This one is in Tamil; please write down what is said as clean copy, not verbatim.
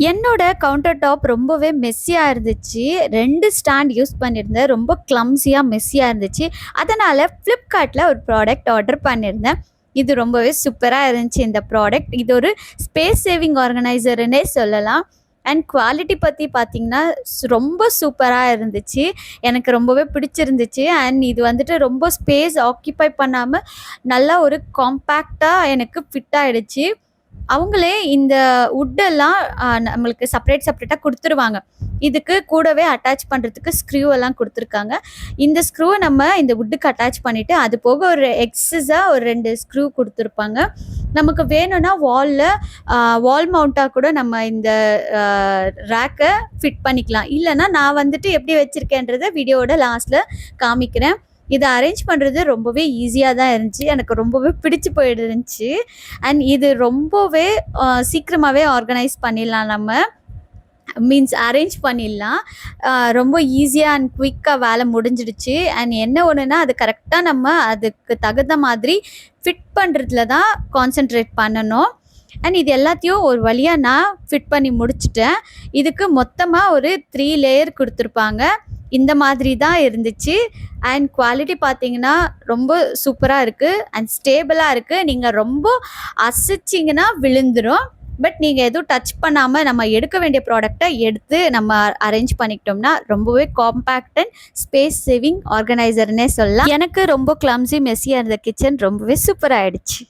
என்னோட கவுண்டர் டாப் ரொம்பவே மெஸ்ஸியா இருந்துச்சு. 2 ஸ்டாண்ட் யூஸ் பண்ணியிருந்தேன். ரொம்ப கிளம்ஸியா, மெஸ்ஸியா இருந்துச்சு. அதனால Flipkartல ஒரு ப்ராடக்ட் ஆர்டர் பண்ணியிருந்தேன். இது ரொம்பவே சூப்பரா இருந்துச்சு இந்த ப்ராடக்ட். இது ஒரு ஸ்பேஸ் சேவிங் ஆர்கனைசர்ன்னே சொல்லலாம். அண்ட் குவாலிட்டி பத்தி பார்த்தீங்கன்னா, ரொம்ப சூப்பரா இருந்துச்சு. எனக்கு ரொம்பவே பிடிச்சிருந்துச்சு. அண்ட் இது வந்துட்டு ரொம்ப ஸ்பேஸ் ஆக்கியூபை பண்ணாம, நல்லா ஒரு காம்பேக்ட்டா எனக்கு ஃபிட் ஆயிடுச்சு. அவங்களே இந்த வுட்டெல்லாம் நம்மளுக்கு செப்பரேட்டா குடுத்துருவாங்க. இதுக்கு கூடவே அட்டாச் பண்றதுக்கு ஸ்க்ரூ எல்லாம் குடுத்துருக்காங்க. இந்த ஸ்க்ரூவ நம்ம இந்த வுட்டுக்கு அட்டாச் பண்ணிட்டு, அது போக ஒரு எக்ஸஸா ஒரு 2 ஸ்க்ரூ குடுத்துருப்பாங்க. நமக்கு வேணும்னா வால் மவுண்ட்டா கூட நம்ம இந்த அ ரேக்க ஃபிட் பண்ணிக்கலாம். இல்லன்னா நான் வந்துட்டு எப்படி வச்சிருக்கேன்றத வீடியோவோட லாஸ்ட்ல காமிக்கிறேன். இத அரேஞ்ச் பண்றது ரொம்பவே ஈஸியா தான் இருந்துச்சு. எனக்கு ரொம்பவே பிடிச்சு போயிருந்துச்சு. அண்ட் இது ரொம்பவே சீக்கிரமாவே ஆர்கனைஸ் பண்ணிடலாம் நம்ம. மீன்ஸ் அரேஞ்ச் பண்ணிடலாம். ரொம்ப ஈஸியா அண்ட் குயிக்கா வேலை முடிஞ்சிடுச்சு. அண்ட் என்ன ஒண்ணுன்னா, அது கரெக்ட்டா நம்ம அதுக்கு தகுந்த மாதிரி ஃபிட் பண்றதுல தான் கான்சன்ட்ரேட் பண்ணணும். அண்ட் இது எல்லாத்தையும் ஒரு வழியா நான் ஃபிட் பண்ணி முடிச்சுட்டேன். இதுக்கு மொத்தமா ஒரு 3 லேயர் குடுத்துருப்பாங்க. இந்த மாதிரி தான் இருந்துச்சு. அண்ட் குவாலிட்டி பார்த்தீங்கன்னா, ரொம்ப சூப்பரா இருக்கு. அண்ட் ஸ்டேபிளா இருக்கு. நீங்க ரொம்ப அசைச்சீங்கன்னா விழுந்துரும். பட் நீங்க எதுவும் டச் பண்ணாம நம்ம எடுக்க வேண்டிய ப்ராடக்ட்ட எடுத்து நம்ம அரேஞ்ச் பண்ணிக்கிட்டோம்னா, ரொம்பவே காம்பேக்ட் அண்ட் ஸ்பேஸ் சேவிங் ஆர்கனைசர்ன்னே சொல்லலாம். எனக்கு ரொம்ப கிளம்ஸி, மெஸ்ஸியா இருந்த கிச்சன் ரொம்பவே சூப்பரா ஆயிடுச்சு.